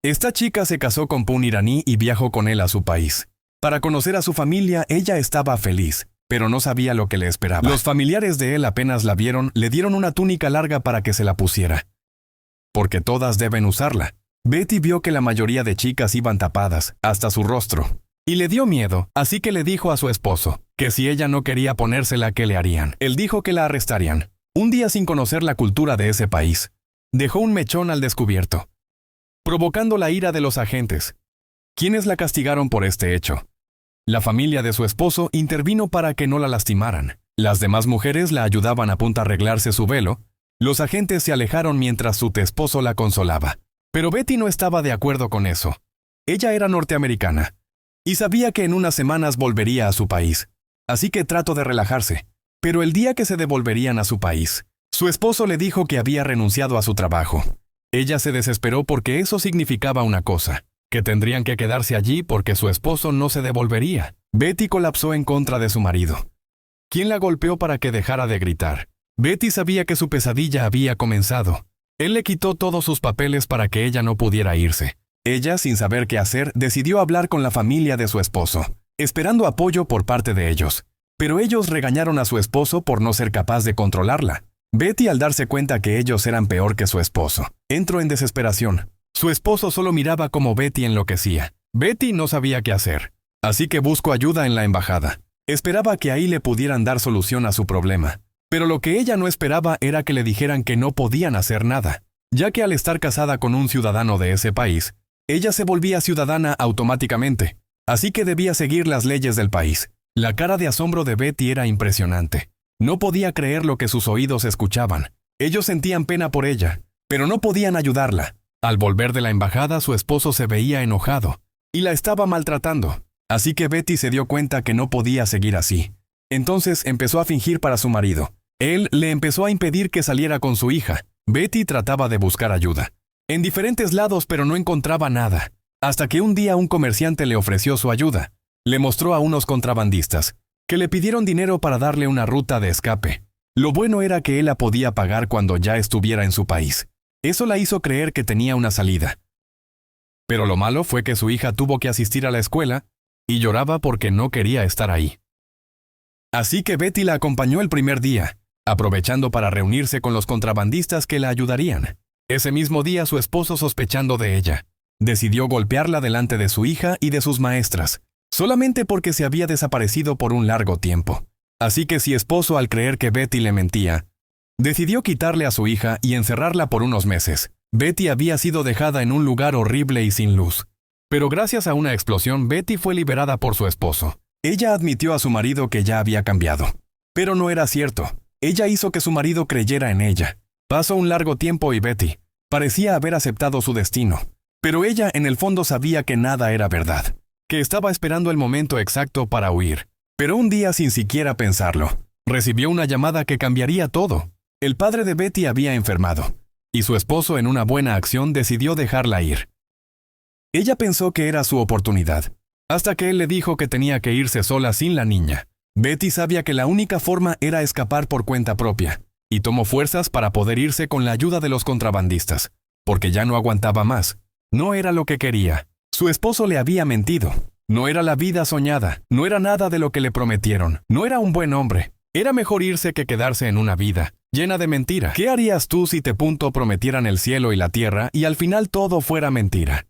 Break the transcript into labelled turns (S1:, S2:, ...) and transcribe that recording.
S1: Esta chica se casó con un iraní y viajó con él a su país. Para conocer a su familia, ella estaba feliz, pero no sabía lo que le esperaba. Los familiares de él apenas la vieron, le dieron una túnica larga para que se la pusiera. Porque todas deben usarla. Betty vio que la mayoría de chicas iban tapadas, hasta su rostro. Y le dio miedo, así que le dijo a su esposo, que si ella no quería ponérsela, ¿qué le harían? Él dijo que la arrestarían. Un día sin conocer la cultura de ese país. Dejó un mechón al descubierto, provocando la ira de los agentes, quienes la castigaron por este hecho. La familia de su esposo intervino para que no la lastimaran. Las demás mujeres la ayudaban a punto a arreglarse su velo. Los agentes se alejaron mientras su esposo la consolaba. Pero Betty no estaba de acuerdo con eso. Ella era norteamericana y sabía que en unas semanas volvería a su país. Así que trató de relajarse. Pero el día que se devolverían a su país, su esposo le dijo que había renunciado a su trabajo. Ella se desesperó porque eso significaba una cosa, que tendrían que quedarse allí porque su esposo no se devolvería. Betty colapsó en contra de su marido, quien la golpeó para que dejara de gritar. Betty sabía que su pesadilla había comenzado. Él le quitó todos sus papeles para que ella no pudiera irse. Ella, sin saber qué hacer, decidió hablar con la familia de su esposo, esperando apoyo por parte de ellos. Pero ellos regañaron a su esposo por no ser capaz de controlarla. Betty, al darse cuenta que ellos eran peor que su esposo, entró en desesperación. Su esposo solo miraba como Betty enloquecía. Betty no sabía qué hacer, así que buscó ayuda en la embajada. Esperaba que ahí le pudieran dar solución a su problema. Pero lo que ella no esperaba era que le dijeran que no podían hacer nada, ya que al estar casada con un ciudadano de ese país, ella se volvía ciudadana automáticamente, así que debía seguir las leyes del país. La cara de asombro de Betty era impresionante. No podía creer lo que sus oídos escuchaban. Ellos sentían pena por ella, pero no podían ayudarla. Al volver de la embajada, su esposo se veía enojado y la estaba maltratando. Así que Betty se dio cuenta que no podía seguir así. Entonces empezó a fingir para su marido. Él le empezó a impedir que saliera con su hija. Betty trataba de buscar ayuda en diferentes lados, pero no encontraba nada. Hasta que un día un comerciante le ofreció su ayuda. Le mostró a unos contrabandistas que le pidieron dinero para darle una ruta de escape. Lo bueno era que él la podía pagar cuando ya estuviera en su país. Eso la hizo creer que tenía una salida. Pero lo malo fue que su hija tuvo que asistir a la escuela y lloraba porque no quería estar ahí. Así que Betty la acompañó el primer día, aprovechando para reunirse con los contrabandistas que la ayudarían. Ese mismo día, su esposo, sospechando de ella, decidió golpearla delante de su hija y de sus maestras, solamente porque se había desaparecido por un largo tiempo. Así que su esposo, al creer que Betty le mentía, decidió quitarle a su hija y encerrarla por unos meses. Betty había sido dejada en un lugar horrible y sin luz. Pero gracias a una explosión, Betty fue liberada por su esposo. Ella admitió a su marido que ya había cambiado. Pero no era cierto. Ella hizo que su marido creyera en ella. Pasó un largo tiempo y Betty parecía haber aceptado su destino. Pero ella en el fondo sabía que nada era verdad, que estaba esperando el momento exacto para huir. Pero un día, sin siquiera pensarlo, recibió una llamada que cambiaría todo. El padre de Betty había enfermado, y su esposo, en una buena acción, decidió dejarla ir. Ella pensó que era su oportunidad, hasta que él le dijo que tenía que irse sola sin la niña. Betty sabía que la única forma era escapar por cuenta propia, y tomó fuerzas para poder irse con la ayuda de los contrabandistas, porque ya no aguantaba más. No era lo que quería. Su esposo le había mentido. No era la vida soñada. No era nada de lo que le prometieron. No era un buen hombre. Era mejor irse que quedarse en una vida llena de mentira. ¿Qué harías tú si te prometieran el cielo y la tierra y al final todo fuera mentira?